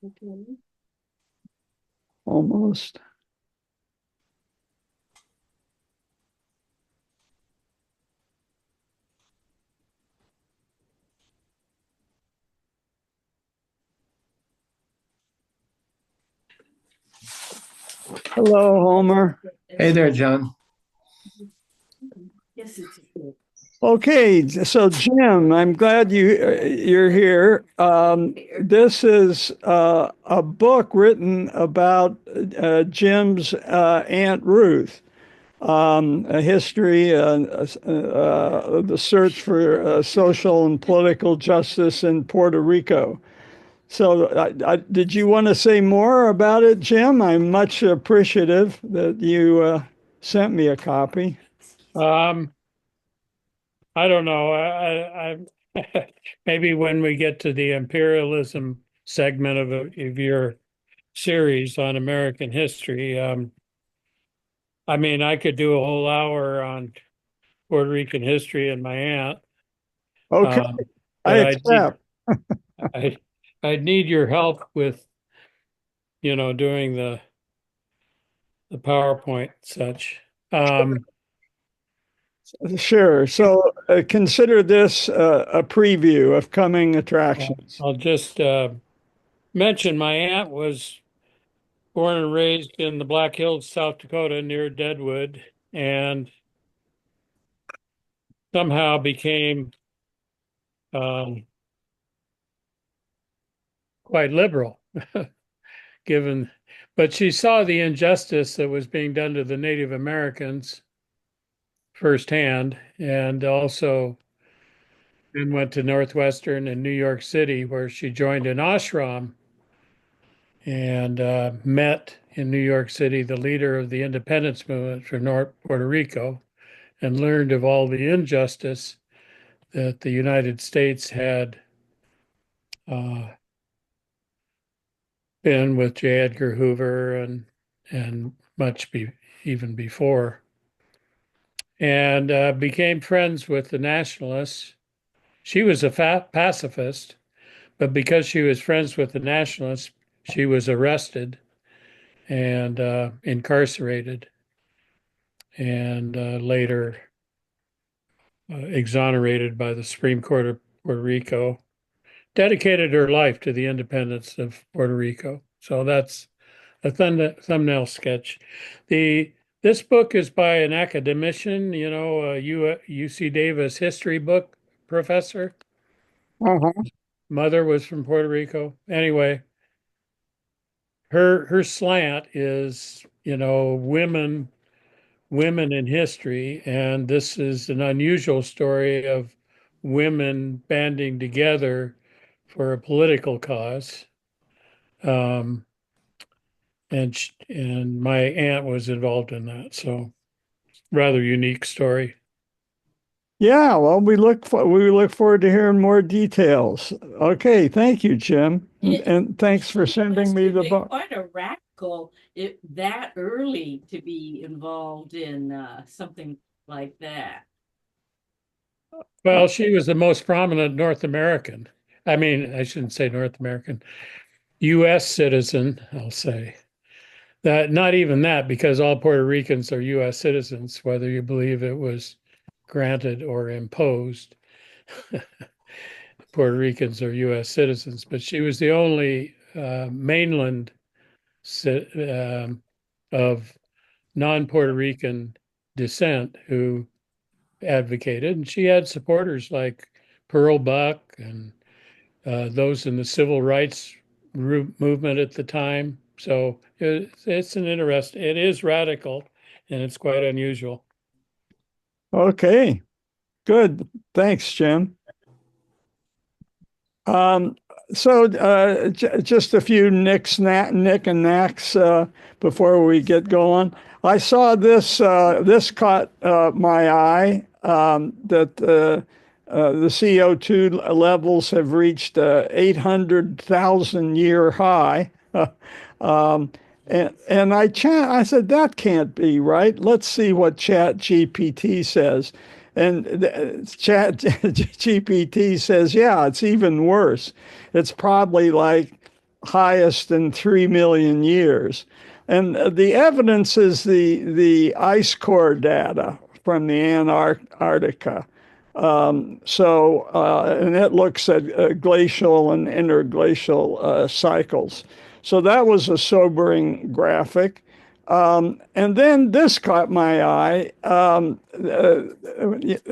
Okay. Almost. Hello, Homer. Hey there, John. Yes, it's good. Okay, so Jim, I'm glad you're here. This is a book written about Jim's Aunt Ruth, a history, the search for social and political justice in Puerto Rico. So, did you want to say more about it, Jim? I'm much appreciative that you sent me a copy. Um, I don't know. Maybe when we get to the imperialism segment of your series on American history, I mean, I could do a whole hour on Puerto Rican history and my aunt, Okay, um, I but accept. I I'd need your help with doing the PowerPoint such. Um, Sure. So consider this a preview of coming attractions. I'll just mention my aunt was born and raised in the Black Hills, South Dakota, near Deadwood, and somehow became um, quite liberal, given, but she saw the injustice that was being done to the Native Americans firsthand, and also then went to Northwestern and New York City, where she joined an ashram and met in New York City the leader of the independence movement for North Puerto Rico, and learned of all the injustice that the United States had uh, been with J. Edgar Hoover and even before, and became friends with the nationalists. She was a pacifist, but because she was friends with the nationalists, she was arrested and incarcerated, and later exonerated by the Supreme Court of Puerto Rico. Dedicated her life to the independence of Puerto Rico. So that's a thumbnail sketch. The This book is by an academician, a UC Davis history book professor. Uh-huh. Mother was from Puerto Rico. Anyway, her slant is, women in history, and this is an unusual story of women banding together for a political cause. Um, and my aunt was involved in that. So rather unique story. Yeah, well, we look forward to hearing more details. Okay, thank you, Jim, and thanks for It sending must me have the been book. quite a radical that early to be involved in something like that. Uh, Well, she was the most prominent North American. I mean, I shouldn't say North American, U.S. citizen, I'll say. That not even that, because all Puerto Ricans are U.S. citizens, whether you believe it was granted or imposed. Puerto Ricans are U.S. citizens, but she was the only mainland of non-Puerto Rican descent who advocated, and she had supporters like Pearl Buck and those in the civil rights movement at the time. So it's it is radical, and it's quite unusual. okay, good. Thanks, Jim. Um, so just a few nick and knacks before we get going. I saw this caught my eye that the CO2 levels have reached 800,000 year high. um, and I said that can't be right. Let's see what Chat GPT says. And Chat GPT says, yeah, it's even worse. It's probably like highest in 3 million years. And the evidence is the ice core data from the Antarctica. And it looks at glacial and interglacial cycles. So that was a sobering graphic. And then this caught my eye.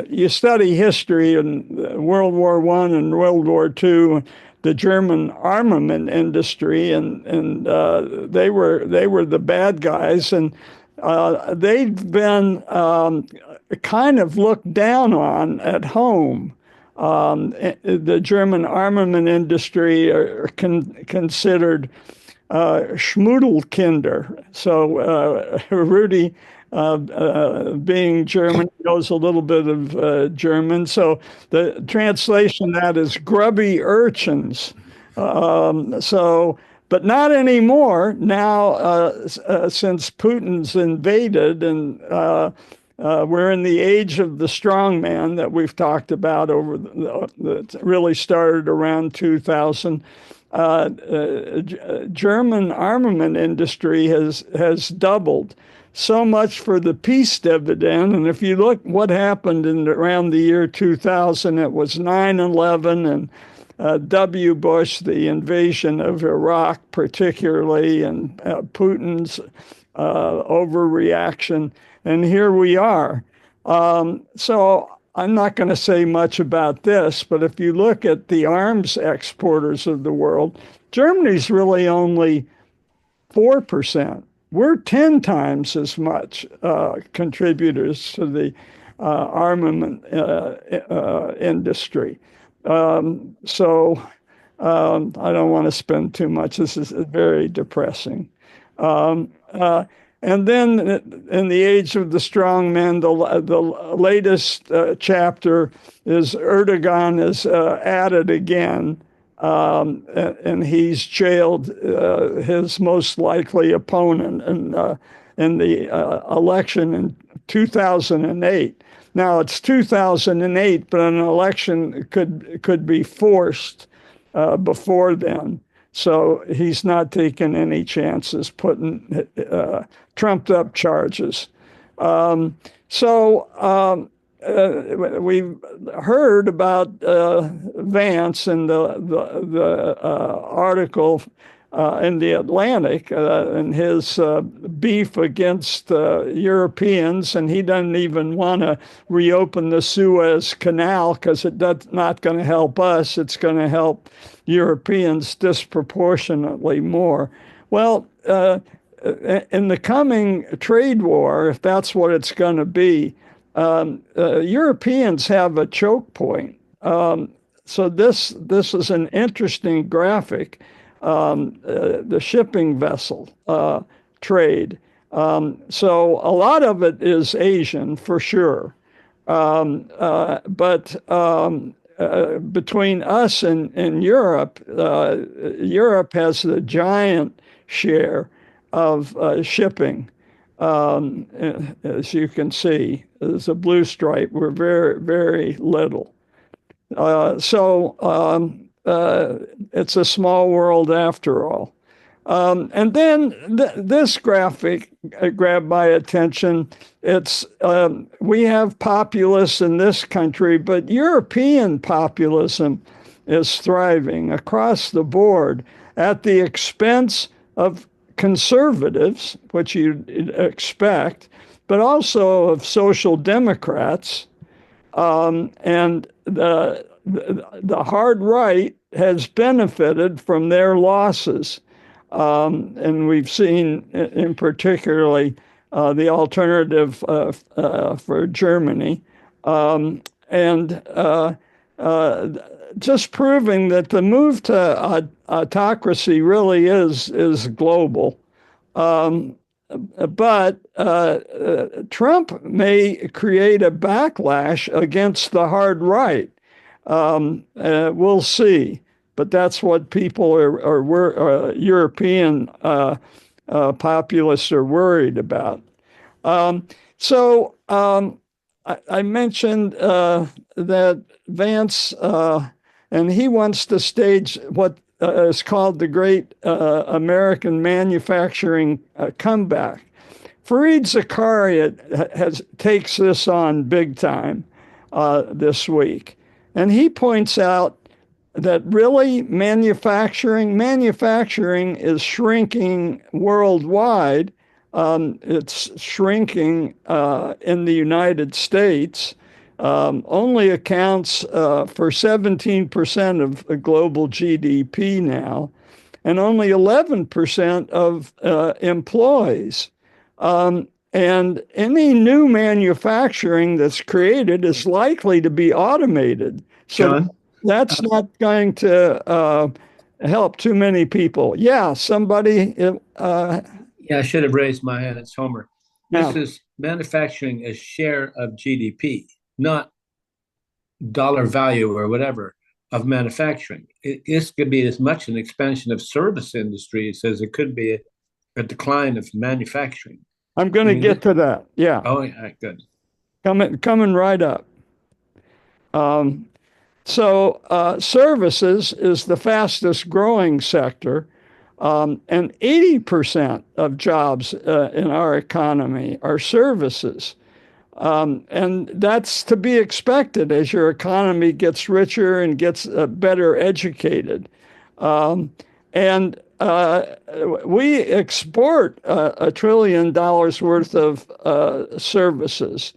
You study history in World War I and World War II, the German armament industry, and they were the bad guys, and they've been kind of looked down on at home. The German armament industry are considered Schmudelkinder. So Rudy, being German, knows a little bit of German. So the translation of that is grubby urchins. But not anymore. Now, since Putin's invaded, and we're in the age of the strongman that we've talked about that really started around 2000. German armament industry has doubled. So much for the peace dividend. And if you look what happened around the year 2000, it was 9/11 and W. Bush, the invasion of Iraq, particularly, and Putin's overreaction. And here we are. So I'm not going to say much about this, but if you look at the arms exporters of the world, Germany's really only 4%. We're 10 times as much contributors to the armament industry. I don't want to spend too much. This is very depressing. And then in the age of the strong men, the latest chapter is Erdogan is at it again, and he's jailed his most likely opponent in the election in 2008. Now it's 2008, but an election could be forced before then. So he's not taking any chances putting trumped up charges. We've heard about Vance and the article in the Atlantic and his beef against Europeans, and he doesn't even want to reopen the Suez Canal because it's not going to help us. It's going to help Europeans disproportionately more. Well, in the coming trade war, if that's what it's going to be, Europeans have a choke point. So this is an interesting graphic. The shipping vessel trade. So a lot of it is Asian for sure. But between us and Europe, Europe has the giant share of shipping. As you can see, there's a blue stripe. We're very, very little. It's a small world after all. And then this graphic grabbed my attention. It's we have populists in this country, but European populism is thriving across the board at the expense of conservatives, which you'd expect, but also of social democrats. And the hard right has benefited from their losses. And we've seen in particularly the alternative for Germany. Just proving that the move to autocracy really is global. But Trump may create a backlash against the hard right. We'll see. But that's what people European populists are worried about. I mentioned that Vance, and he wants to stage what is called the Great American Manufacturing Comeback. Fareed Zakaria takes this on big time this week, and he points out that really manufacturing is shrinking worldwide. It's shrinking in the United States. Only accounts for 17% of global GDP now, and only 11% of employees. And any new manufacturing that's created is likely to be automated. So John, that's not going to help too many people. Yeah, somebody. yeah, I should have raised my hand. It's Homer. This Now, is manufacturing as share of GDP, not dollar value or whatever of manufacturing. This could be as much an expansion of service industries as it could be a decline of manufacturing. I'm going to get to that. Yeah, Oh, yeah, good. coming right up. So services is the fastest growing sector, and 80% of jobs in our economy are services. And that's to be expected as your economy gets richer and gets better educated. And we export $1 trillion worth of services.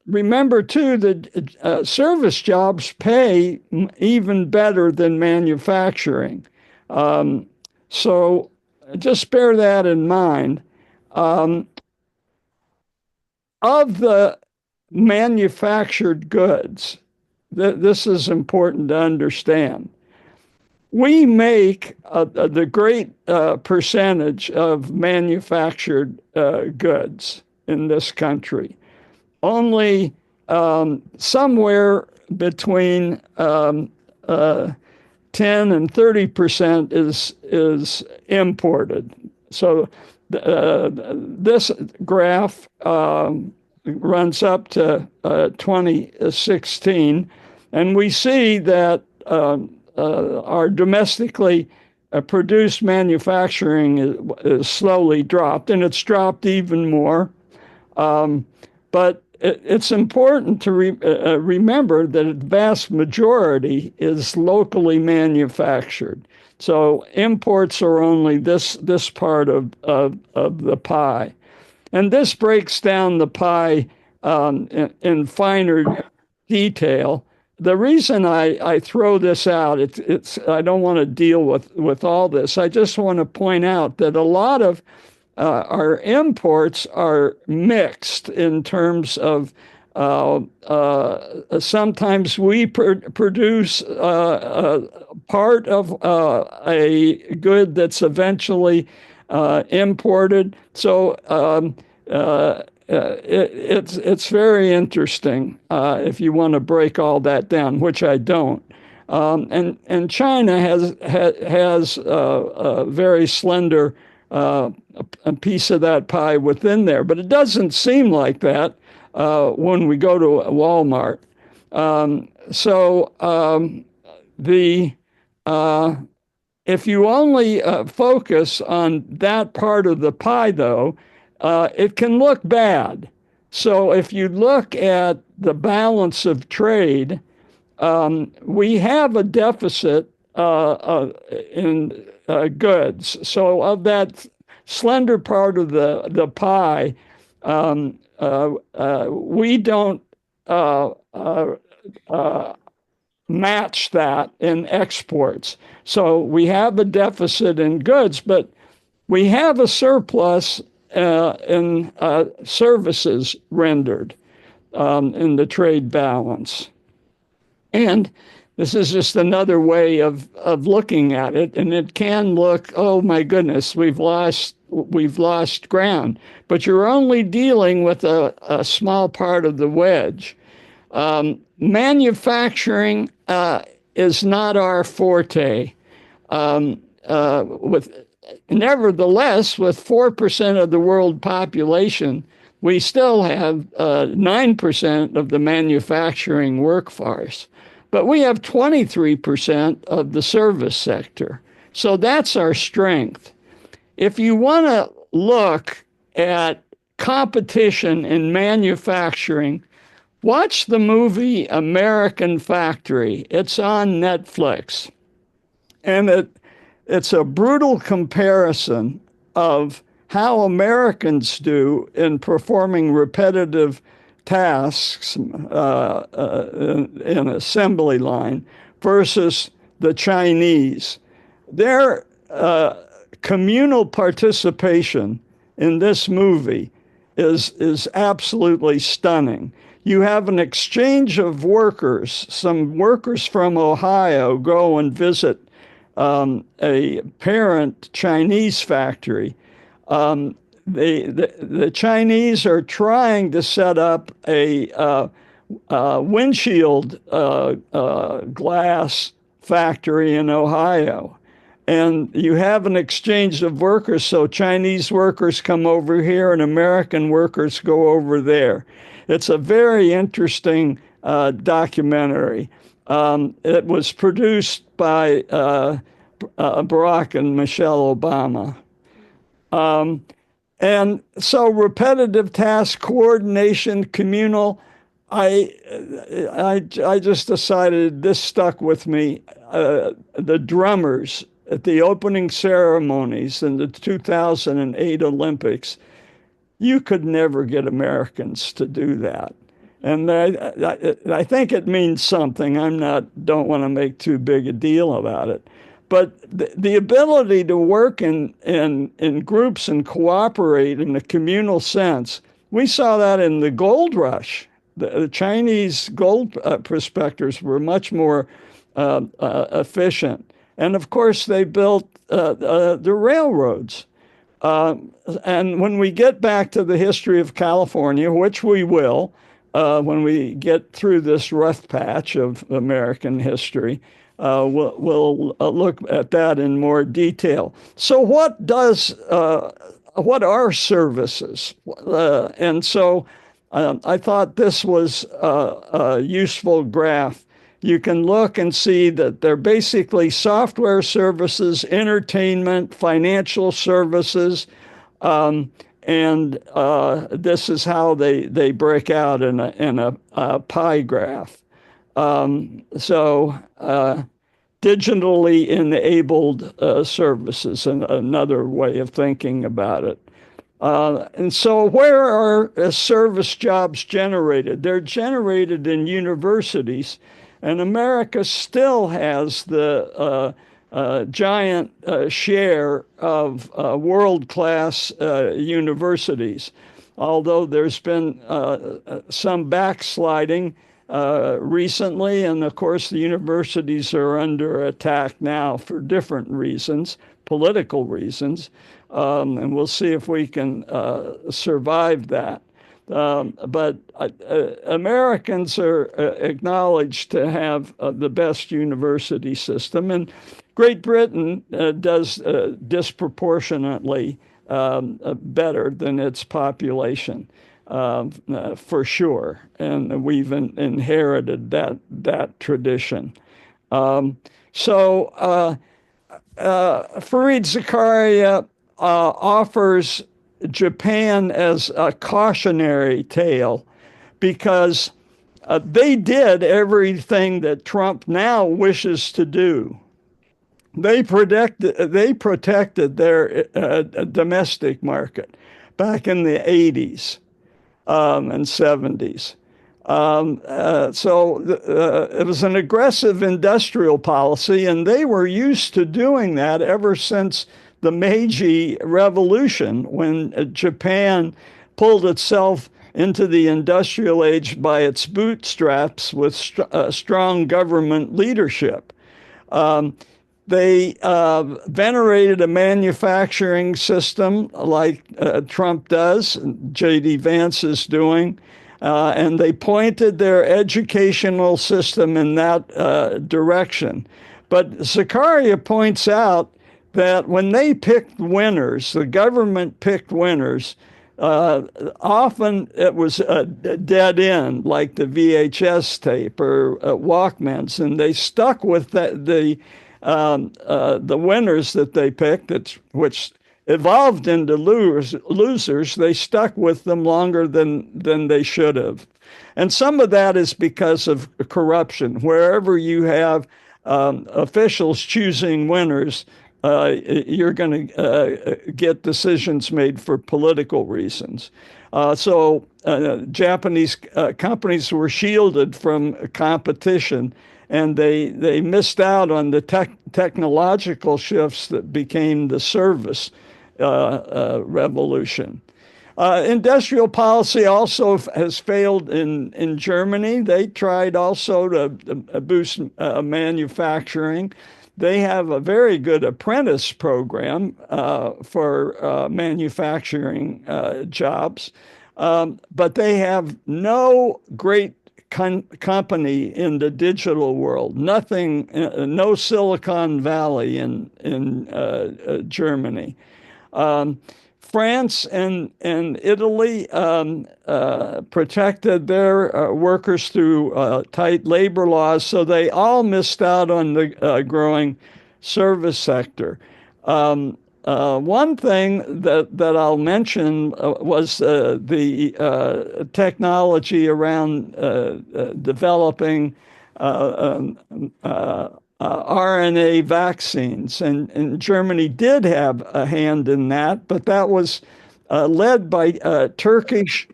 Remember, too, that service jobs pay even better than manufacturing. So just bear that in mind. Of the manufactured goods, this is important to understand. We make the great percentage of manufactured goods in this country. Only somewhere between 10 and 30% is imported. So this graph runs up to 2016, and we see that our domestically produced manufacturing is slowly dropped, and it's dropped even more. But it's important to remember that the vast majority is locally manufactured. So imports are only this part of the pie. And this breaks down the pie in finer detail. The reason I throw this out, it's I don't want to deal with all this. I just want to point out that a lot of our imports are mixed in terms of sometimes we produce part of a good that's eventually imported. So it's very interesting if you want to break all that down, which I don't. And China has a very slender a piece of that pie within there, but it doesn't seem like that when we go to Walmart. If you only focus on that part of the pie, though, it can look bad. So if you look at the balance of trade, we have a deficit in goods. So of that slender part of the pie, we don't match that in exports. So we have a deficit in goods, but we have a surplus in services rendered in the trade balance. And this is just another way of looking at it. And it can look, oh my goodness, we've lost ground. But you're only dealing with a small part of the wedge. Manufacturing is not our forte. Nevertheless, with 4% of the world population, we still have 9% of the manufacturing workforce. but we have 23% of the service sector. So that's our strength. If you want to look at competition in manufacturing, watch the movie American Factory. It's on Netflix. And it's a brutal comparison of how Americans do in performing repetitive tasks in assembly line versus the Chinese. Their communal participation in this movie is absolutely stunning. You have an exchange of workers. Some workers from Ohio go and visit a parent Chinese factory. The Chinese are trying to set up a windshield glass factory in Ohio. And you have an exchange of workers, so Chinese workers come over here and American workers go over there. It's a very interesting documentary. It was produced by Barack and Michelle Obama. And so repetitive task, coordination, communal, I just decided this stuck with me. The drummers at the opening ceremonies in the 2008 Olympics, you could never get Americans to do that. And I think it means something. Don't want to make too big a deal about it. But the ability to work in groups and cooperate in a communal sense, we saw that in the gold rush. The Chinese gold prospectors were much more efficient. And of course, they built the railroads. And when we get back to the history of California, which we will, when we get through this rough patch of American history, we'll look at that in more detail. So what are services? And so I thought this was a useful graph. You can look and see that they're basically software services, entertainment, financial services, and this is how they break out in a pie graph. Digitally enabled services, and another way of thinking about it. And so where are service jobs generated? They're generated in universities, and America still has the giant share of world-class universities, although there's been some backsliding recently, and of course the universities are under attack now for different reasons, political reasons, and we'll see if we can survive that. But Americans are acknowledged to have the best university system, and Great Britain does disproportionately better than its population. For sure, and we've inherited that tradition. Fareed Zakaria offers Japan as a cautionary tale because they did everything that Trump now wishes to do. They protected their domestic market back in the 80s. And 70s. It was an aggressive industrial policy, and they were used to doing that ever since the Meiji Revolution, when Japan pulled itself into the industrial age by its bootstraps with strong government leadership. They venerated a manufacturing system like Trump does, J.D. Vance is doing, and they pointed their educational system in that direction. But Zakaria points out that when they picked winners, the government picked winners, Often it was a dead end, like the VHS tape or Walkmans, and they stuck with the winners that they picked, which evolved into losers. They stuck with them longer than they should have. And some of that is because of corruption. Wherever you have officials choosing winners, you're going to get decisions made for political reasons. So Japanese companies were shielded from competition, and they missed out on the technological shifts that became the service revolution. Industrial policy also has failed in Germany. They tried also to boost manufacturing. They have a very good apprentice program for manufacturing jobs, but they have no great company in the digital world. Nothing, no Silicon Valley in Germany. France and Italy protected their workers through tight labor laws, so they all missed out on the growing service sector. One thing that I'll mention was the technology around developing RNA vaccines. And Germany did have a hand in that, but that was led by Turkish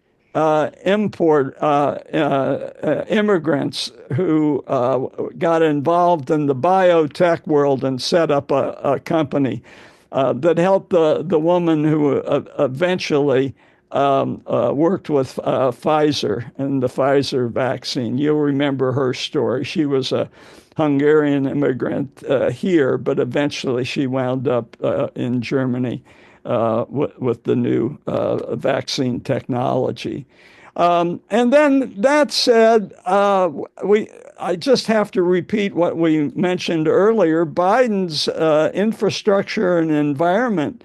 immigrants who got involved in the biotech world and set up a company that helped the woman who eventually worked with Pfizer and the Pfizer vaccine. You'll remember her story. She was a Hungarian immigrant here, but eventually she wound up in Germany with the new vaccine technology. And then that said, I just have to repeat what we mentioned earlier. Biden's infrastructure and environment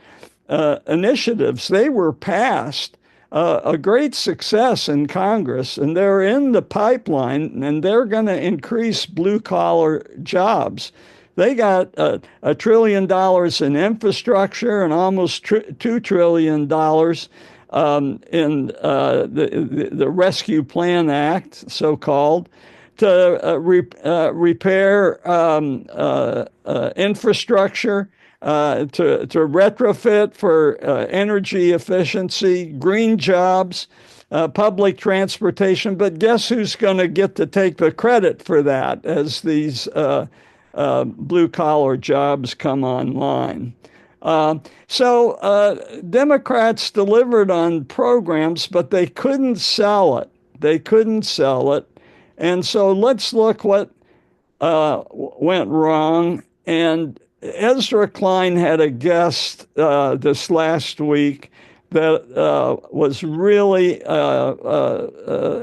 initiatives, they were passed a great success in Congress, and they're in the pipeline, and they're going to increase blue-collar jobs. They got $1 trillion in infrastructure and almost $2 trillion in the Rescue Plan Act, so-called, to repair infrastructure, to retrofit for energy efficiency, green jobs, public transportation. But guess who's going to get to take the credit for that as these blue-collar jobs come online? So Democrats delivered on programs, but they couldn't sell it. They couldn't sell it. And so let's look what went wrong. And Ezra Klein had a guest this last week that was really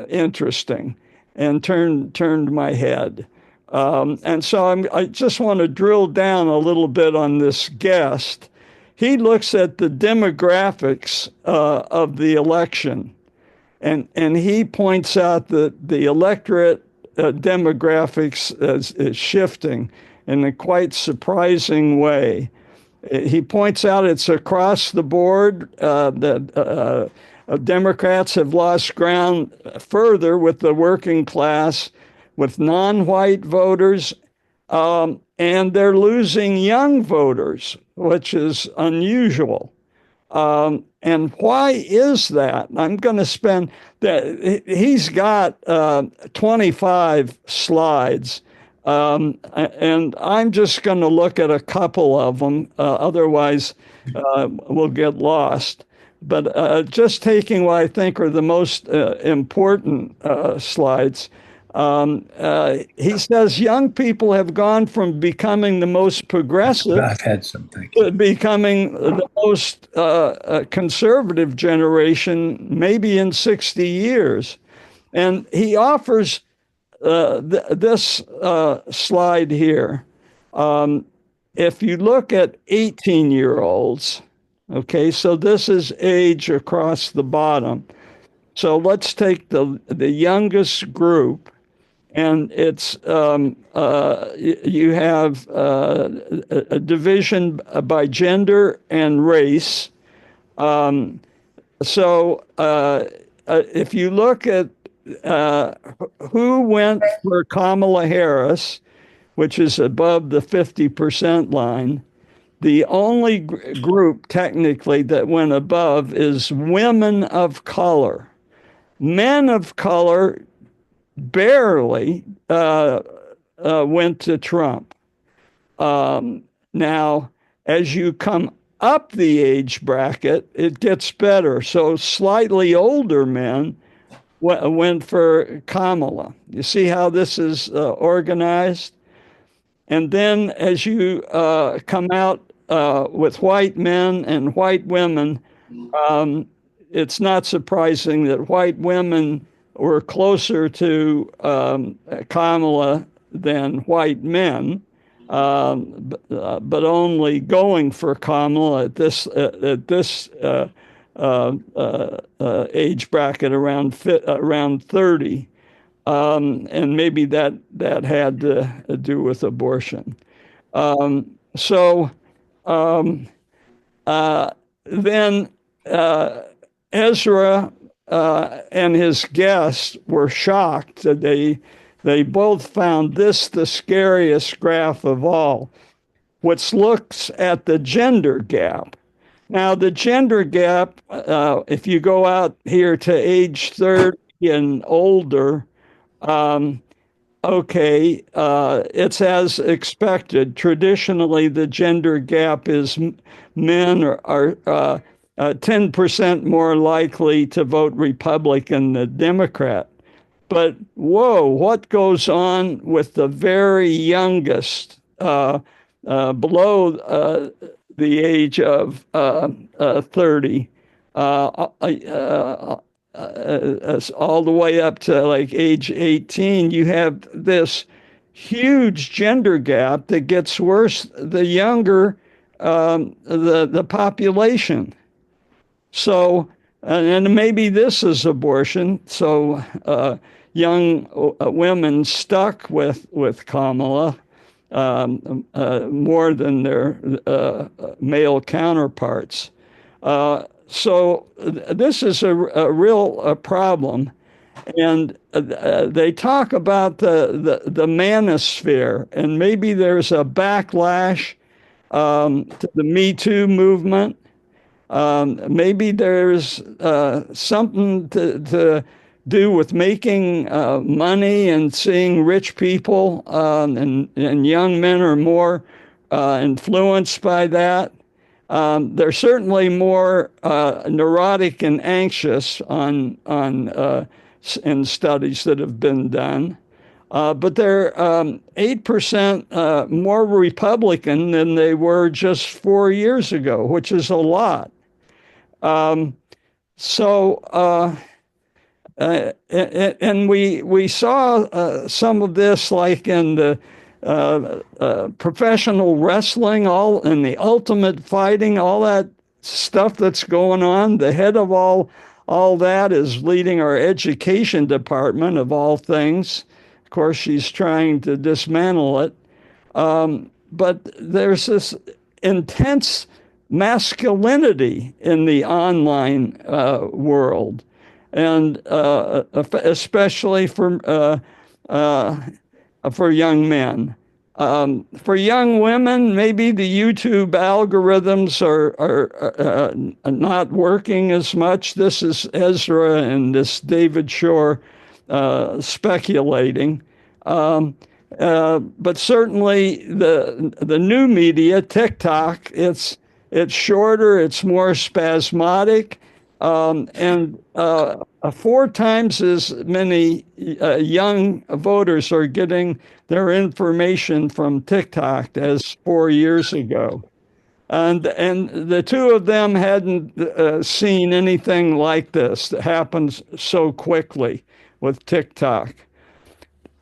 interesting and turned my head. And so I just want to drill down a little bit on this guest. He looks at the demographics of the election, and he points out that the electorate demographics is shifting in a quite surprising way. He points out it's across the board that Democrats have lost ground further with the working class, with non-white voters, and they're losing young voters, which is unusual. And why is that? I'm going to spend that. He's got 25 slides. And I'm just going to look at a couple of them. Otherwise, we'll get lost. But just taking what I think are the most important slides, he says young people have gone from becoming the most progressive I've had some, thank you, to becoming the most conservative generation, maybe in 60 years. And he offers this slide here. If you look at 18-year-olds, Okay, so this is age across the bottom. So let's take the youngest group, and it's you have a division by gender and race. Um, if you look at uh, who went for Kamala Harris, which is above the 50% line, the only group technically that went above is women of color. Men of color barely went to Trump. Now, as you come up the age bracket, it gets better. So slightly older men went for Kamala. You see how this is organized? And then as you come out with white men and white women, um, it's not surprising that white women were closer to Kamala than white men, but only going for Kamala at this age bracket around 30. And maybe that had to do with abortion. So then Ezra and his guests were shocked that they both found this the scariest graph of all, which looks at the gender gap. Now, the gender gap, if you go out here to age 30 and older, okay, it's as expected. Traditionally, the gender gap is men are 10% more likely to vote Republican than Democrat. But whoa, what goes on with the very youngest below the age of 30? All the way up to like age 18, you have this huge gender gap that gets worse the younger the population. So, and maybe this is abortion. So, young women stuck with Kamala more than their male counterparts. So this is a real problem. And they talk about the manosphere, and maybe there's a backlash to the Me Too movement. Maybe there's something to do with making money and seeing rich people, and young men are more influenced by that. They're certainly more neurotic and anxious in studies that have been done. But they're 8% more Republican than they were just 4 years ago, which is a lot. And we saw some of this like in the professional wrestling, all in the ultimate fighting, all that stuff that's going on. The head of all that is leading our education department, of all things. Of course, she's trying to dismantle it. But there's this intense masculinity in the online world, and especially for young men. For young women, maybe the YouTube algorithms are not working as much. This is Ezra and this David Shore speculating. But certainly the new media, TikTok, it's shorter, it's more spasmodic, and 4 times as many young voters are getting their information from TikTok as 4 years ago. And the two of them hadn't seen anything like this that happens so quickly with TikTok.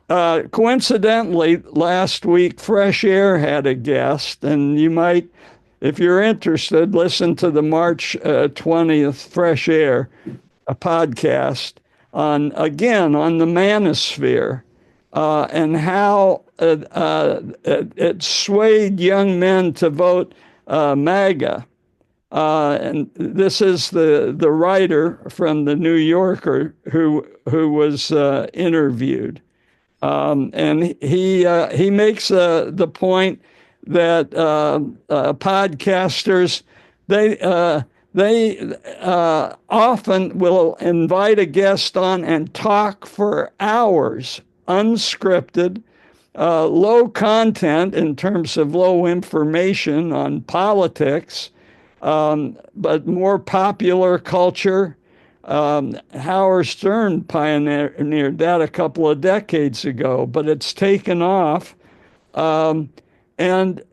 Coincidentally, last week, Fresh Air had a guest, and you might if you're interested, listen to the March 20th Fresh Air, a podcast on, again, on the manosphere, and how it swayed young men to vote MAGA. And this is the writer from the New Yorker who was interviewed. And he makes the point that podcasters they often will invite a guest on and talk for hours, unscripted, low content in terms of low information on politics, but more popular culture. Howard Stern pioneered that a couple of decades ago, but it's taken off. And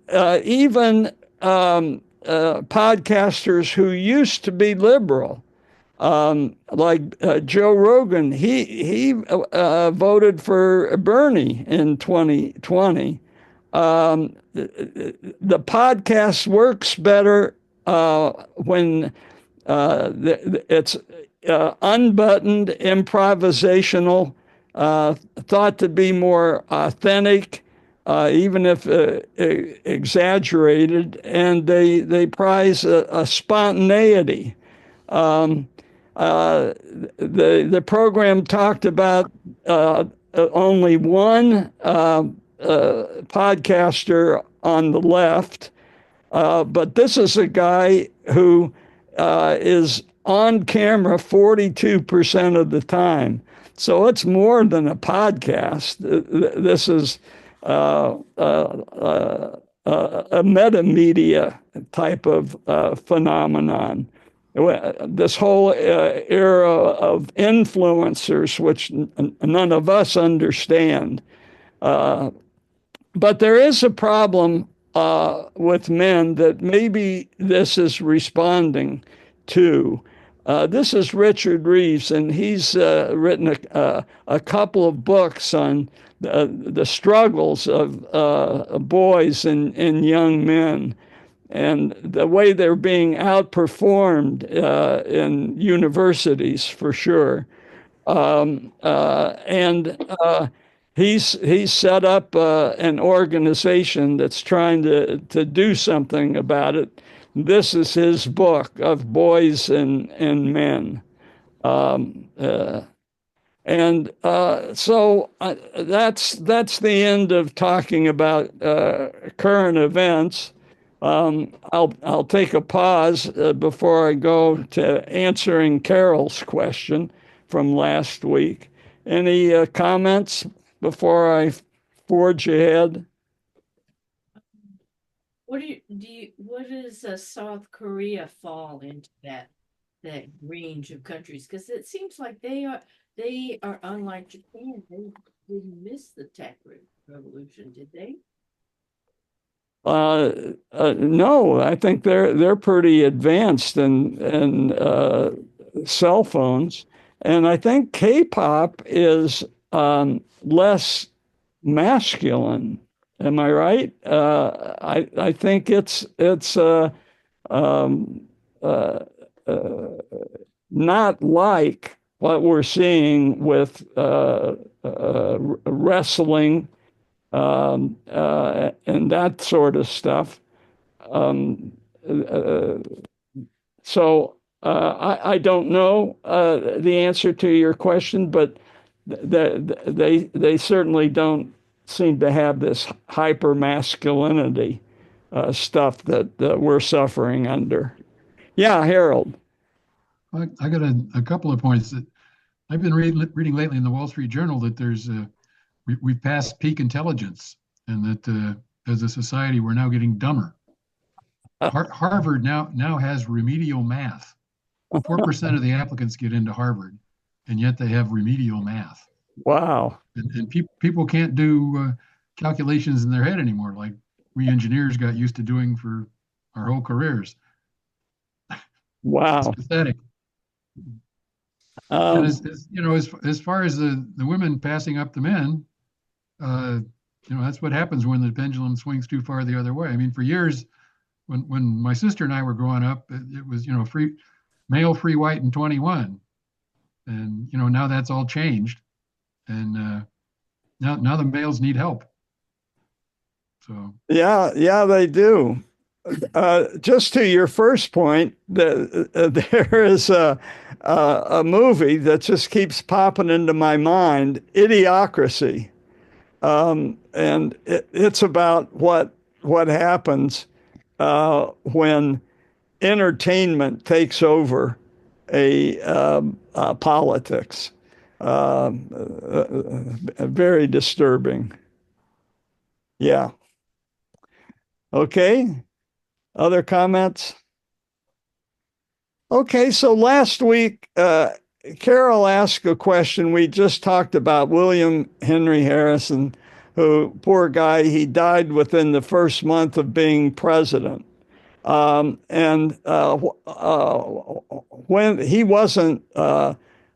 even podcasters who used to be liberal, like Joe Rogan, he voted for Bernie in 2020. The podcast works better when it's unbuttoned, improvisational, thought to be more authentic, even if exaggerated, and they prize a spontaneity. The program talked about only one podcaster on the left, but this is a guy who is on camera 42% of the time. So it's more than a podcast. This is a metamedia type of phenomenon. This whole era of influencers, which none of us understand. But there is a problem with men that maybe this is responding to. This is Richard Reeves, and he's written a couple of books on the struggles of boys and young men, and the way they're being outperformed in universities, for sure. And he's set up an organization that's trying to do something about it. This is his book of boys and men. So that's the end of talking about current events. I'll take a pause before I go to answering Carol's question from last week. Any comments before I forge ahead? What does South Korea fall into that range of countries? Because it seems like they are unlike Japan. They didn't miss the tech revolution, did they? No, I think they're pretty advanced in cell phones, and I think K-pop is less masculine. Am I right? I think it's um, uh, uh, not like what we're seeing with wrestling and that sort of stuff. Um, uh, so I don't know the answer to your question, but they certainly don't seem to have this hyper masculinity stuff that we're suffering under. Yeah, Harold. I got a couple of points that I've been reading lately in the Wall Street Journal that we've passed peak intelligence, and that as a society we're now getting dumber. Harvard now has remedial math. 4% of the applicants get into Harvard, and yet they have remedial math. Wow. And people can't do calculations in their head anymore, like we engineers got used to doing for our whole careers. Wow. It's pathetic. And as far as the women passing up the men, that's what happens when the pendulum swings too far the other way. I mean, for years, when my sister and I were growing up, it was, free male, free, white, and 21. And, now that's all changed. And now the males need help. So, Yeah, they do. Just to your first point, there is a movie that just keeps popping into my mind, Idiocracy. And it's about what happens when entertainment takes over a politics. Very disturbing. Yeah. Okay. Other comments? Okay, so last week, Carol asked a question. We just talked about William Henry Harrison, who, poor guy, he died within the first month of being president. And when he wasn't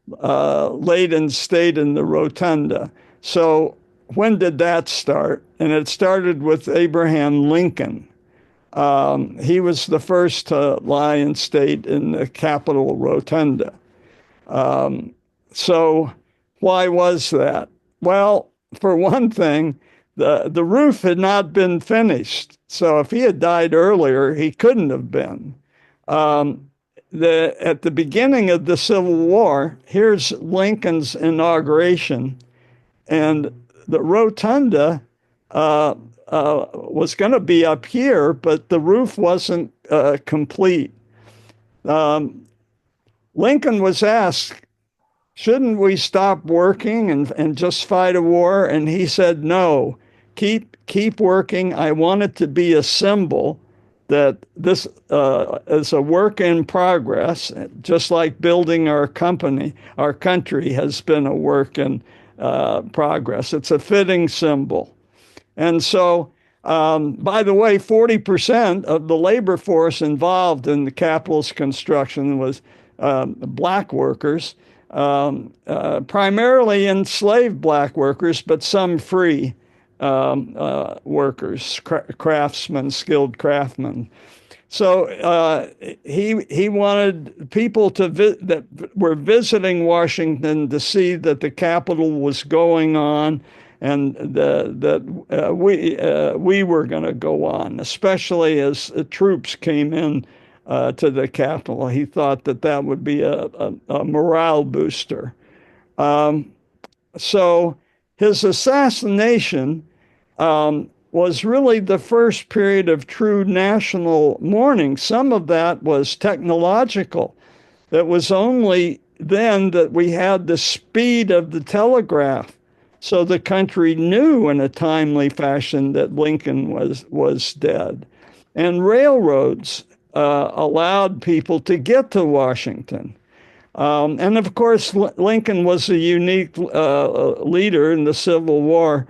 laid in state in the rotunda. So when did that start? And it started with Abraham Lincoln. He was the first to lie in state in the Capitol rotunda. So why was that? Well, for one thing, the roof had not been finished. So if he had died earlier, he couldn't have been. At the beginning of the Civil War, here's Lincoln's inauguration, and the rotunda was going to be up here, but the roof wasn't complete. Lincoln was asked, shouldn't we stop working and just fight a war? And he said, no, keep working. I want it to be a symbol that this is a work in progress, just like building our country has been a work in progress. It's a fitting symbol. And so, by the way, 40% of the labor force involved in the Capitol's construction was black workers, primarily enslaved black workers, but some free workers, craftsmen, skilled craftsmen. So he wanted people that were visiting Washington to see that the Capitol was going on, and that we were going to go on, especially as the troops came in to the Capitol. He thought that would be a morale booster. So his assassination was really the first period of true national mourning. Some of that was technological. It was only then that we had the speed of the telegraph. So the country knew in a timely fashion that Lincoln was dead. And railroads allowed people to get to Washington. And of course, Lincoln was a unique leader in the Civil War,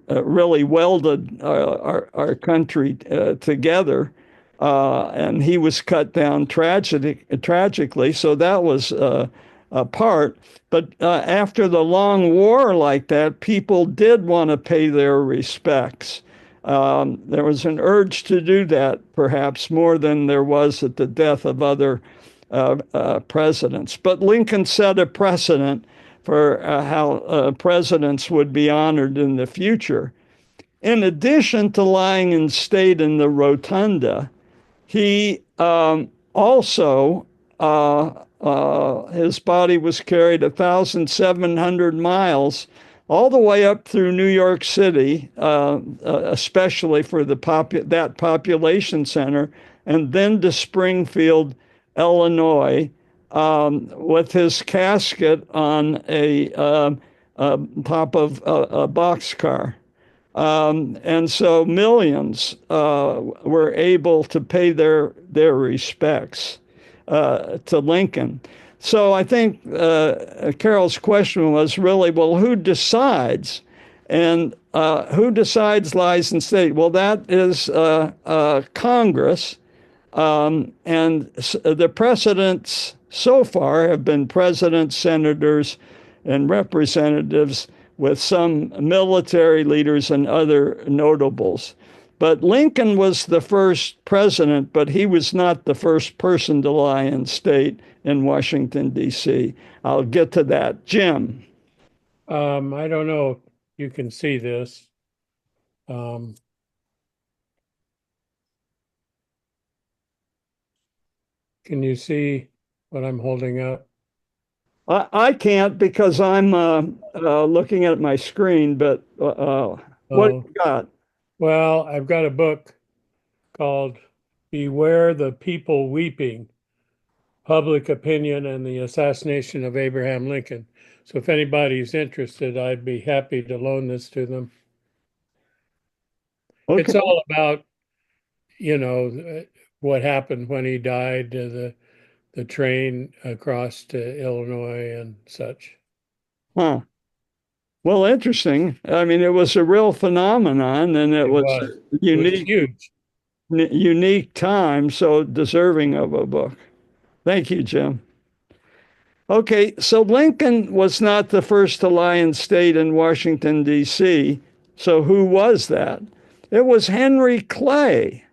really welded our country together. And he was cut down tragically, so that was a part. But after the long war like that, people did want to pay their respects. There was an urge to do that, perhaps more than there was at the death of other presidents. But Lincoln set a precedent for how presidents would be honored in the future. In addition to lying in state in the rotunda, he also, his body was carried 1,700 miles all the way up through New York City, especially for that population center, and then to Springfield, Illinois, with his casket on a top of a boxcar. And so millions were able to pay their respects to Lincoln. So I think Carol's question was really, well, who decides? And who decides lies in state? Well, that is Congress. And the precedents so far have been presidents, senators, and representatives, with some military leaders and other notables. But Lincoln was the first president, but he was not the first person to lie in state in Washington, D.C. I'll get to that. Jim. I don't know if you can see this. Um, can you see what I'm holding up? I can't because I'm looking at my screen, but what do Oh, you got? well, I've got a book called Beware the People Weeping, Public Opinion and the Assassination of Abraham Lincoln. So if anybody's interested, I'd be happy to loan this to them. Okay. It's all about, what happened when he died, the train across to Illinois and such. Huh. Well, interesting. I mean, it was a real phenomenon, and it It was was. a It was huge. unique time, so deserving of a book. Thank you, Jim. Okay, so Lincoln was not the first to lie in state in Washington, D.C. So who was that? It was Henry Clay.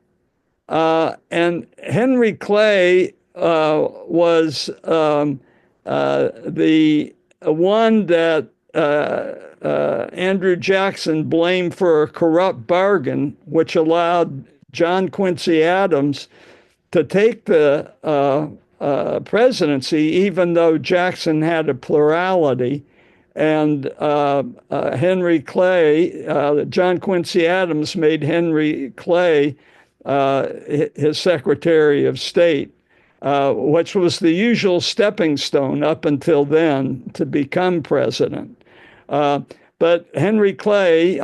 And Henry Clay was the one that Andrew Jackson blamed for a corrupt bargain, which allowed John Quincy Adams to take the presidency, even though Jackson had a plurality. And Henry Clay, John Quincy Adams made Henry Clay his Secretary of State, which was the usual stepping stone up until then to become president. But Henry Clay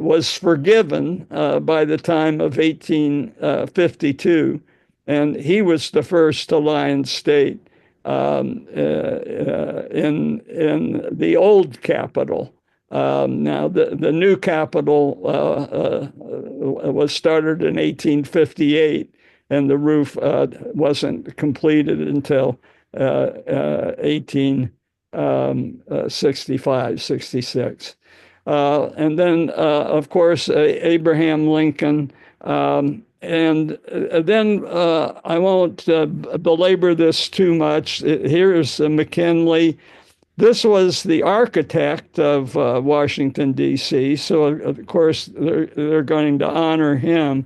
was forgiven by the time of 1852, and he was the first to lie in state in the old Capitol. Now, the new Capitol was started in 1858, and the roof wasn't completed until 1865, 66. And then, of course, Abraham Lincoln. And then I won't belabor this too much. Here's McKinley. This was the architect of Washington, D.C., so of course they're going to honor him.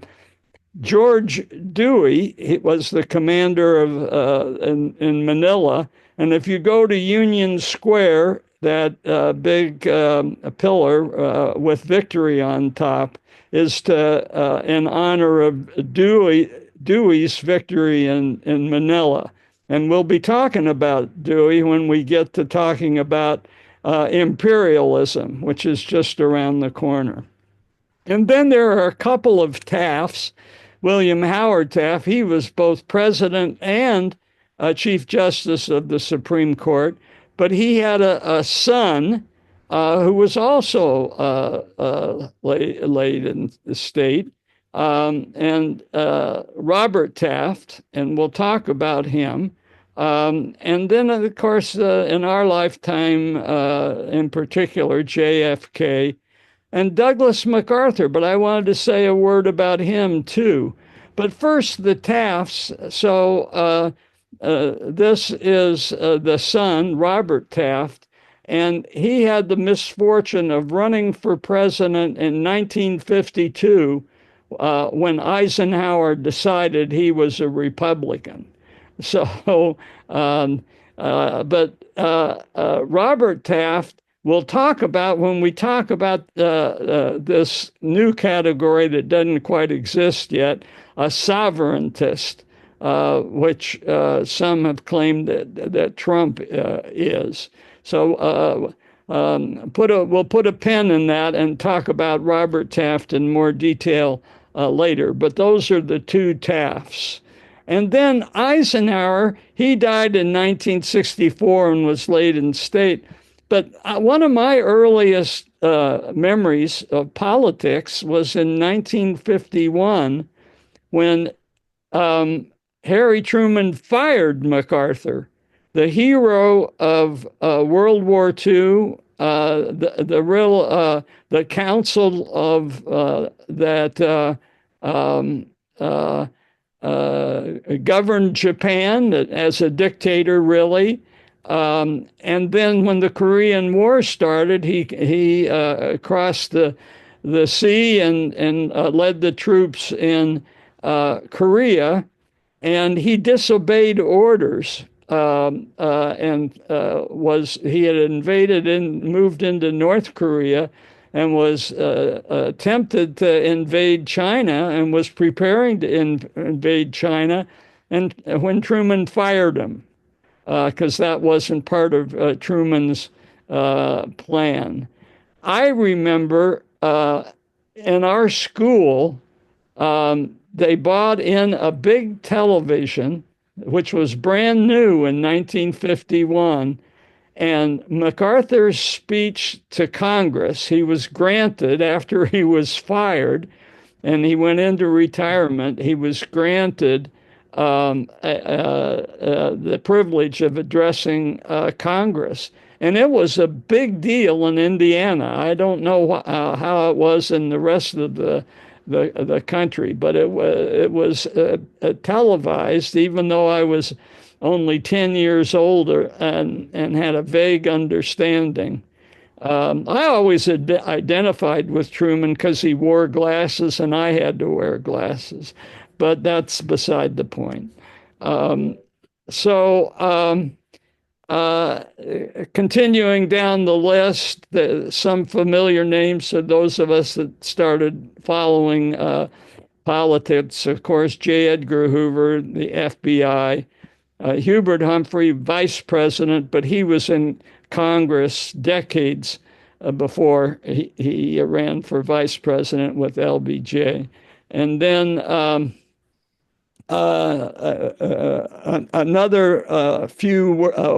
George Dewey was the commander of in Manila, and if you go to Union Square, that big pillar with Victory on top is in honor of Dewey's victory in Manila. And we'll be talking about Dewey when we get to talking about imperialism, which is just around the corner. And then there are a couple of Tafts. William Howard Taft, he was both president and Chief Justice of the Supreme Court, but he had a son who was also laid in the state, and Robert Taft, and we'll talk about him. And then, of course, in our lifetime, in particular, JFK and Douglas MacArthur, but I wanted to say a word about him too. But first, the Tafts. So this is the son, Robert Taft, and he had the misfortune of running for president in 1952 when Eisenhower decided he was a Republican. So, Robert Taft, we'll talk about when we talk about this new category that doesn't quite exist yet, a sovereigntist, which some have claimed that Trump is. So we'll put a pin in that and talk about Robert Taft in more detail later. But those are the two Tafts. And then Eisenhower, he died in 1964 and was laid in state. But one of my earliest memories of politics was in 1951 when Harry Truman fired MacArthur, the hero of World War II the council of that governed Japan as a dictator, really. And then when the Korean War started, he crossed the sea and led the troops in Korea, and he disobeyed orders. And he had invaded and moved into North Korea, and was attempted to invade China, and was preparing to invade China, and when Truman fired him, because that wasn't part of Truman's plan. I remember in our school, they bought in a big television, which was brand new in 1951. And MacArthur's speech to Congress, he was granted after he was fired and he went into retirement, he was granted the privilege of addressing Congress. And it was a big deal in Indiana. I don't know how it was in the rest of the country, but it was televised, even though I was only 10 years older and had a vague understanding. I always identified with Truman because he wore glasses and I had to wear glasses, but that's beside the point. Continuing down the list, some familiar names to those of us that started following politics. Of course, J. Edgar Hoover, the FBI, Hubert Humphrey, vice president, but he was in Congress decades before he ran for vice president with LBJ. And then another few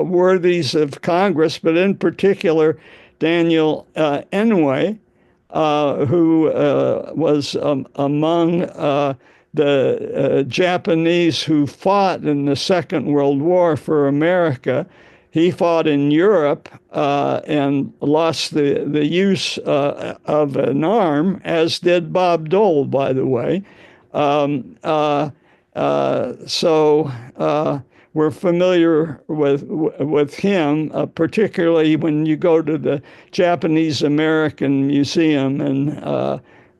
worthies of Congress, but in particular, Daniel Inouye, who was among the Japanese who fought in the Second World War for America. He fought in Europe and lost the use of an arm, as did Bob Dole, by the way. So we're familiar with him, particularly when you go to the Japanese American Museum in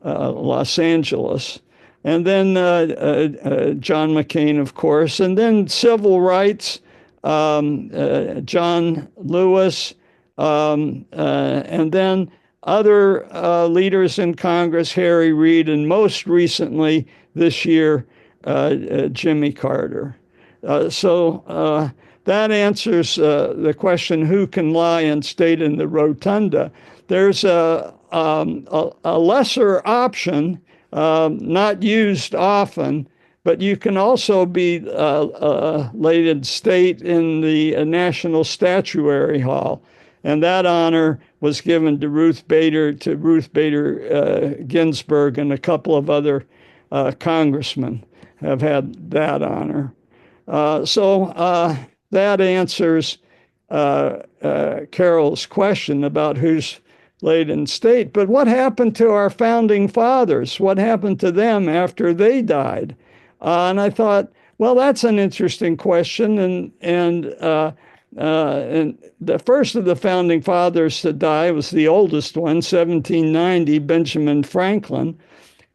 Los Angeles. And then John McCain, of course, and then civil rights, John Lewis, and then other leaders in Congress, Harry Reid, and most recently this year, Jimmy Carter. So that answers the question, who can lie and state in the rotunda? There's a lesser option, not used often, but you can also be laid in state in the National Statuary Hall. And that honor was given to Ruth Bader Ginsburg, and a couple of other congressmen have had that honor. So that answers Carol's question about who's laid in state. But what happened to our founding fathers? What happened to them after they died? And I thought, well, that's an interesting question. And the first of the founding fathers to die was the oldest one, 1790, Benjamin Franklin.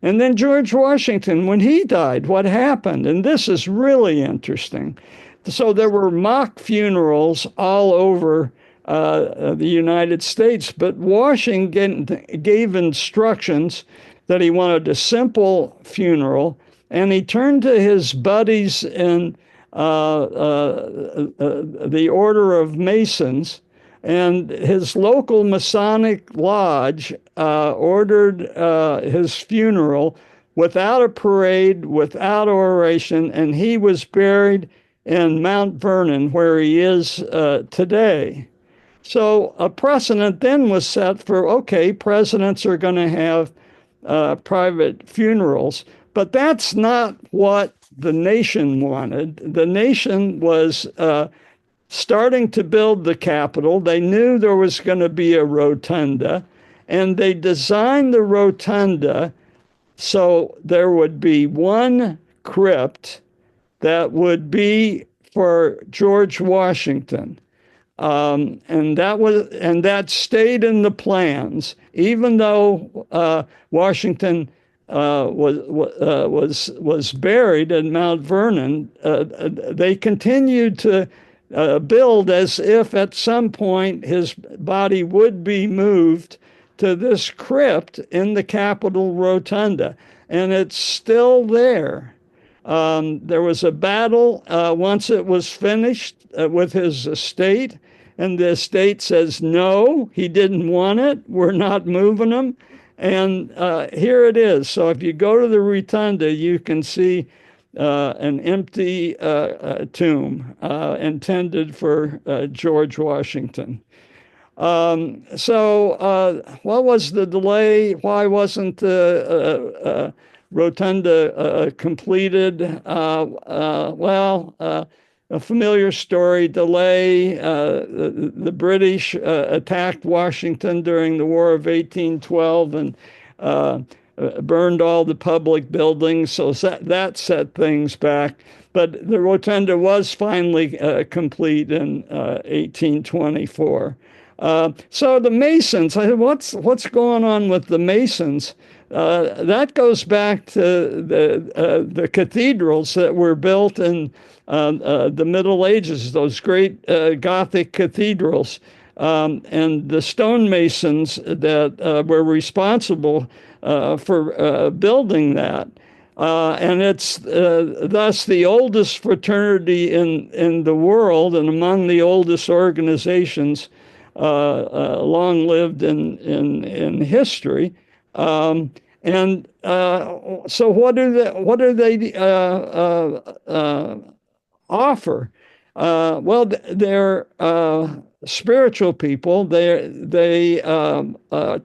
And then George Washington, when he died, what happened? And this is really interesting. So there were mock funerals all over the United States, but Washington gave instructions that he wanted a simple funeral, and he turned to his buddies in the Order of Masons, and his local Masonic lodge ordered his funeral without a parade, without oration, and he was buried in Mount Vernon, where he is today. So a precedent then was set for, okay, presidents are going to have private funerals, but that's not what the nation wanted. The nation was starting to build the Capitol. They knew there was going to be a rotunda, and they designed the rotunda so there would be one crypt that would be for George Washington. And that stayed in the plans, even though Washington was buried at Mount Vernon. They continued to build as if at some point his body would be moved to this crypt in the Capitol Rotunda, and it's still there. There was a battle once it was finished with his estate, and the estate says, no, he didn't want it. We're not moving him. And here it is. So if you go to the Rotunda, you can see an empty tomb intended for George Washington. What was the delay? Why wasn't the rotunda completed? A familiar story, delay. The British attacked Washington during the War of 1812 and burned all the public buildings, so that set things back. But the rotunda was finally complete in 1824. So the Masons, what's going on with the Masons? That goes back to the cathedrals that were built in the Middle Ages, those great Gothic cathedrals, and the stonemasons that were responsible for building that. And it's thus the oldest fraternity in the world and among the oldest organizations long lived in history. So what do they offer? Well, they're spiritual people. They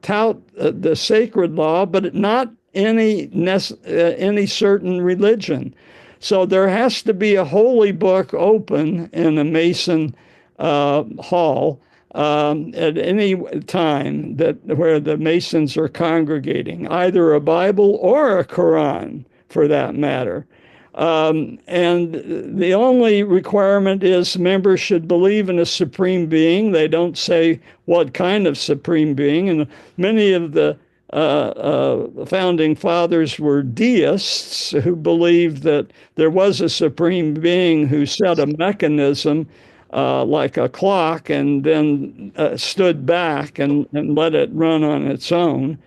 tout the sacred law, but not any certain religion. So there has to be a holy book open in a Mason hall at any time where the Masons are congregating, either a Bible or a Quran, for that matter. And the only requirement is members should believe in a supreme being. They don't say what kind of supreme being. And many of the founding fathers were deists who believed that there was a supreme being who set a mechanism like a clock and then stood back and let it run on its own.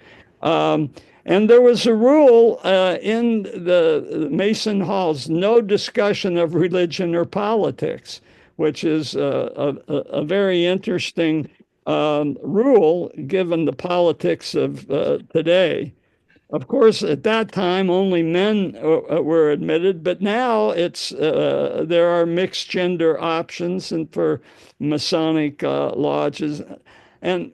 And there was a rule in the Mason halls, no discussion of religion or politics, which is a very interesting rule given the politics of today. Of course, at that time, only men were admitted, but now there are mixed gender options and for Masonic lodges. And,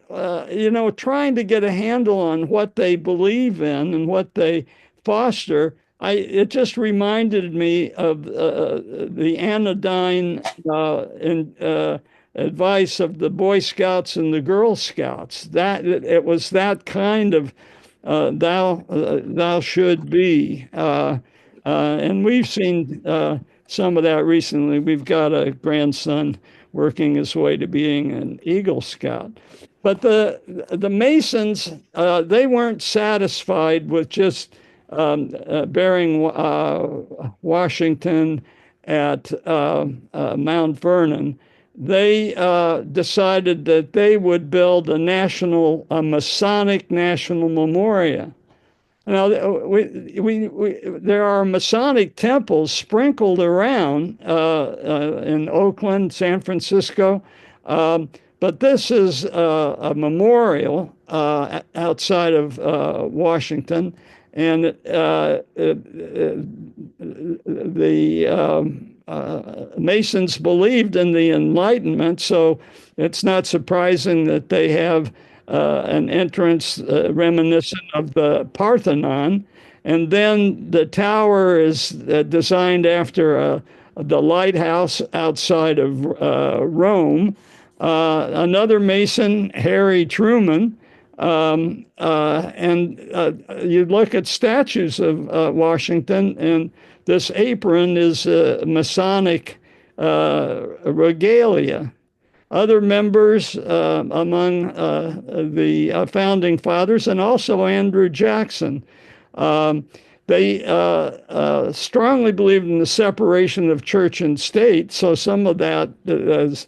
trying to get a handle on what they believe in and what they foster, it just reminded me of the anodyne advice of the Boy Scouts and the Girl Scouts. That it was that kind of thou should be. And we've seen some of that recently. We've got a grandson working his way to being an Eagle Scout. But the Masons, they weren't satisfied with just burying Washington at Mount Vernon. They decided that they would build a Masonic national memorial. Now, there are Masonic temples sprinkled around in Oakland, San Francisco, but this is a memorial outside of Washington, and the Masons believed in the Enlightenment, so it's not surprising that they have an entrance reminiscent of the Parthenon. And then the tower is designed after the lighthouse outside of Rome. Another Mason, Harry Truman. And you look at statues of Washington, and this apron is Masonic regalia. Other members among the founding fathers, and also Andrew Jackson. Um, they strongly believed in the separation of church and state. So some of that, as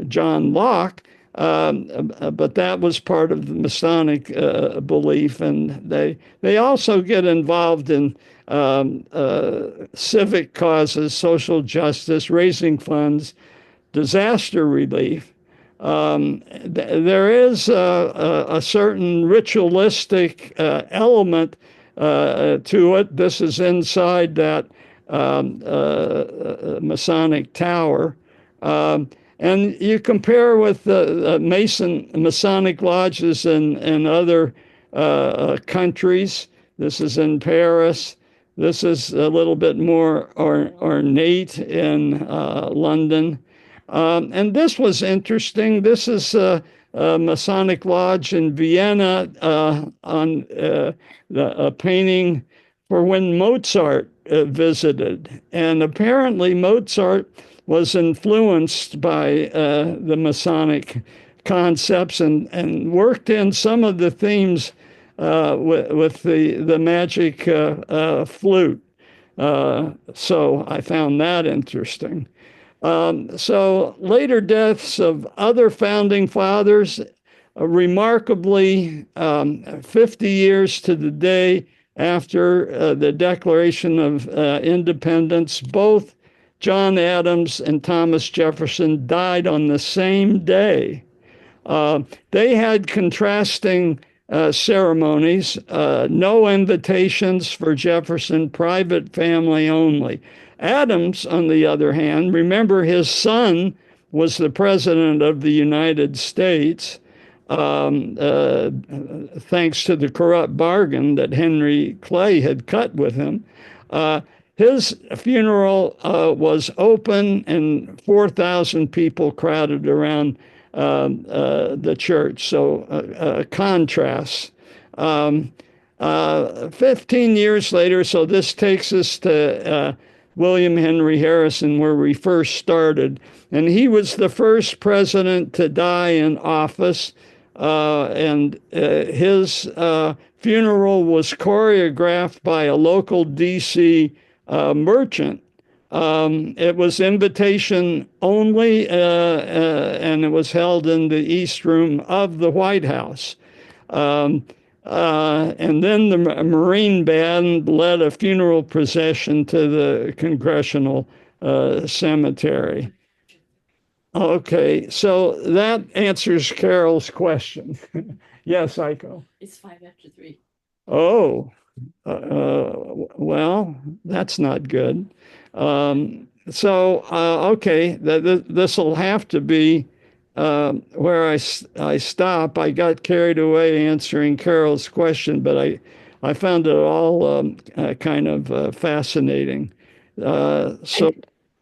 John Locke, but that was part of the Masonic belief, and they also get involved in civic causes, social justice, raising funds, disaster relief. There is a certain ritualistic element to it. This is inside that Masonic tower. And you compare with the Masonic lodges in other countries. This is in Paris. This is a little bit more ornate in London. And this was interesting. This is a Masonic lodge in Vienna on a painting for when Mozart visited. And apparently Mozart was influenced by the Masonic concepts and worked in some of the themes with the magic flute. So I found that interesting. So later deaths of other founding fathers, remarkably 50 years to the day after the Declaration of Independence, both John Adams and Thomas Jefferson died on the same day. They had contrasting ceremonies, no invitations for Jefferson, private family only. Adams, on the other hand, remember his son was the president of the United States, thanks to the corrupt bargain that Henry Clay had cut with him. His funeral was open, and 4,000 people crowded around the church. So contrasts. 15 years later, so this takes us to William Henry Harrison, where we first started. And he was the first president to die in office. And his funeral was choreographed by a local D.C. Merchant. It was invitation only, and it was held in the East Room of the White House. And then the Marine Band led a funeral procession to the Congressional Cemetery. Okay, so that answers Carol's question. Yes, Aiko. It's 3:05. Oh, well, that's not good. Okay, this will have to be where I stop. I got carried away answering Carol's question, but I found it all kind of fascinating. So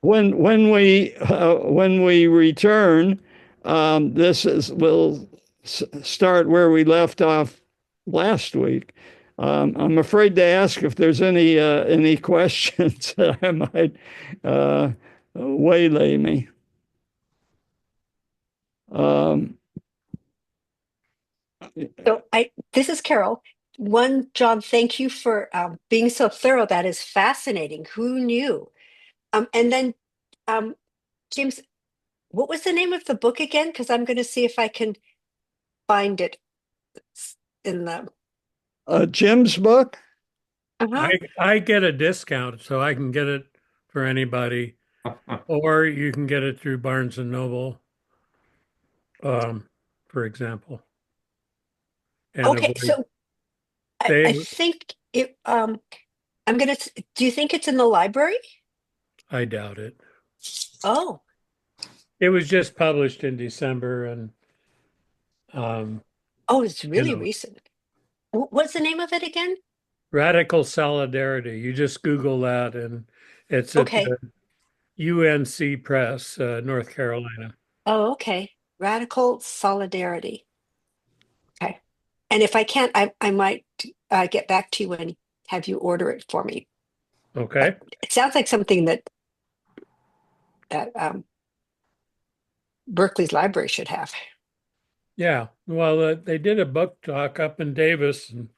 when we return, we'll start where we left off last week. I'm afraid to ask if there's any questions that I might waylay me. This is Carol. One, John, thank you for being so thorough. That is fascinating. Who knew? And then, James, what was the name of the book again? Because I'm going to see if I can find it in the Jim's book. I get a discount, so I can get it for anybody, or you can get it through Barnes and Noble, for example. And Okay, so I think it. I'm gonna. Do you think it's in the library? I doubt it. Oh, It was just published in December, and it's really recent. What's the name of it again? Radical Solidarity. You just Google that, and It's at Okay. the UNC Press, North Carolina. Oh, okay. Radical solidarity. Okay. And if I can't, I might get back to you and have you order it for me. Okay. But it sounds like something that Berkeley's library should have. Yeah. Well, they did a book talk up in Davis, and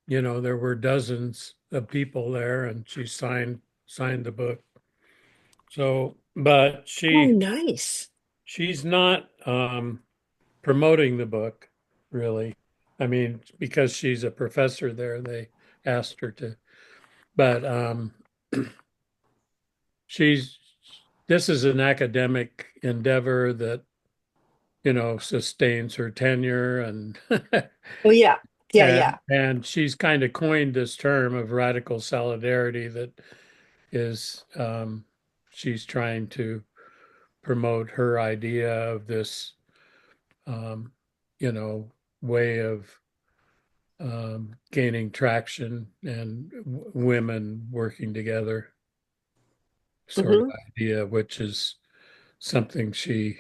there were dozens of people there, and she signed the book. So, but Oh, nice. she's not promoting the book, really. I mean, because she's a professor there, they asked her to. But she's this is an academic endeavor that sustains her tenure, and Oh, yeah. Yeah, and yeah. and she's kind of coined this term of radical solidarity that is she's trying to promote her idea of this um, you know way of gaining traction and women working together sort of Hmm. idea, which is something she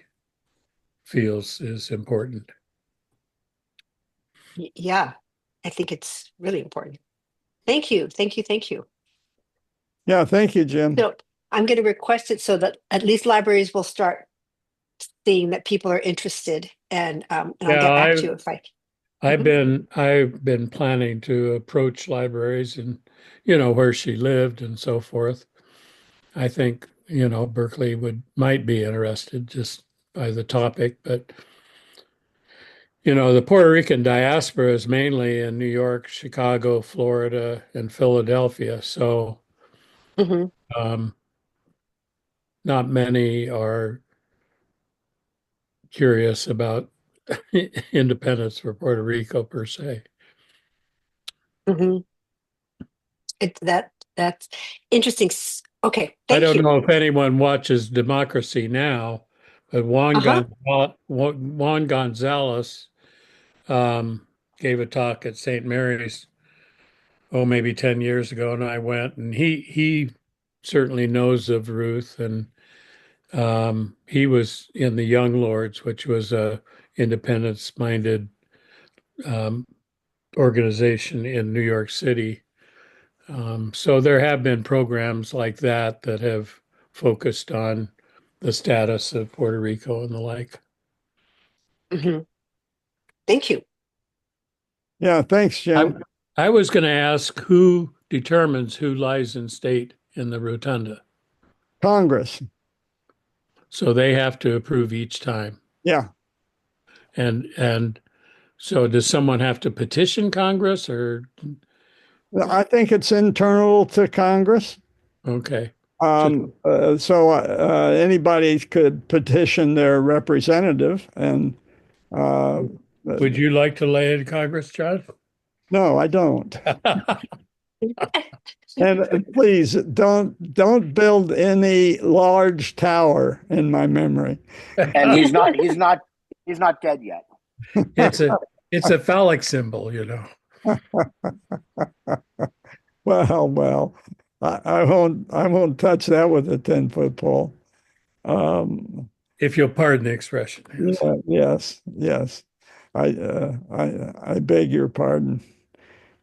feels is important. Yeah. I think it's really important. Thank you. Thank you. Thank you. Yeah, thank you, Jim. So I'm going to request it so that at least libraries will start seeing that people are interested, and I'll Yeah, get back to you if I. I've Mhm. been planning to approach libraries and where she lived and so forth. I think Berkeley might be interested just by the topic, but the Puerto Rican diaspora is mainly in New York, Chicago, Florida, and Philadelphia. So Mhm. um, not many are curious about independence for Puerto Rico per se. Mhm. That's interesting. Okay, I thank don't you. know if anyone watches Democracy Now, but Uh-huh. Juan Gonzalez gave a talk at St. Mary's, maybe 10 years ago, and I went, and he certainly knows of Ruth, and he was in the Young Lords, which was a independence-minded um, organization in New York City. So there have been programs like that have focused on the status of Puerto Rico and the like. Mhm. Thank you. Yeah, thanks, I, Jim. I was going to ask who determines who lies in state in the rotunda. Congress. So they have to approve each time. Yeah. And so does someone have to petition Congress or I think it's internal to Congress. okay. Just So anybody could petition their representative, and uh, would you like to lay in Congress, John? no, I don't. And please don't build any large tower in my memory. And he's not dead yet. It's a phallic symbol. Well, I won't touch that with a 10-foot pole. If you'll pardon the expression. Yes. Yes. I beg your pardon.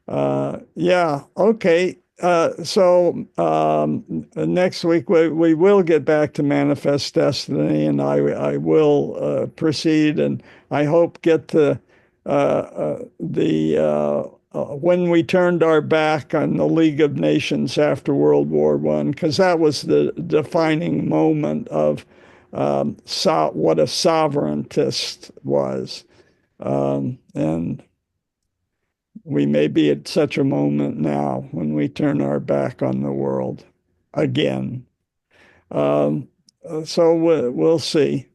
Yeah, okay. So next week we will get back to Manifest Destiny, and I will proceed, and I hope get to the when we turned our back on the League of Nations after World War I, because that was the defining moment of what a sovereigntist was, and we may be at such a moment now when we turn our back on the world again. Um, so we'll see.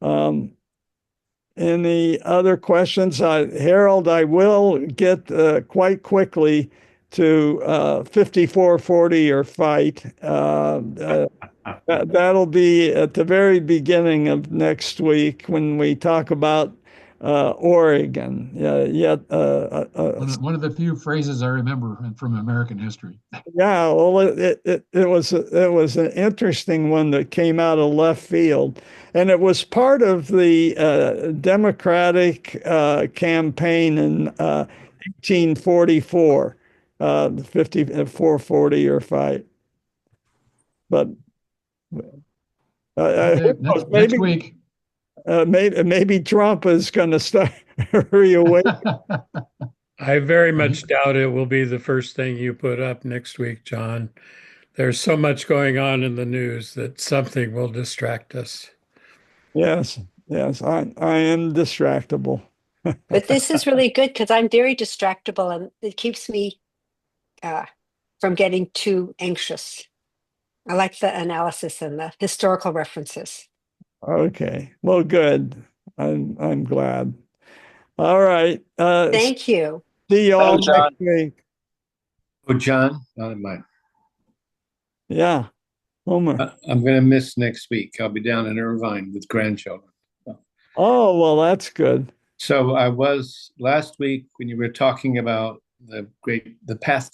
Um, any other questions? Harold, I will get quite quickly to 5440 or fight. That'll be at the very beginning of next week when we talk about Oregon. Yet, One of the few phrases I remember from American history. yeah. Well, it was an interesting one that came out of left field, and it was part of the Democratic campaign in 1844, the 440 or fight. But Okay, who knows? next week. Maybe Trump is going to start reawaken. I very much doubt it will be the first thing you put up next week, John. There's so much going on in the news that something will distract us. Yes, yes, I am distractible. But this is really good because I'm very distractible and it keeps me from getting too anxious. I like the analysis and the historical references. Okay, well, good. I'm glad. All right. Thank you. See you all Thanks, John. next week. Oh, John, not mine. Yeah, Homer. I'm going to miss next week. I'll be down in Irvine with grandchildren. Oh, well, that's good. So I was last week when you were talking about the path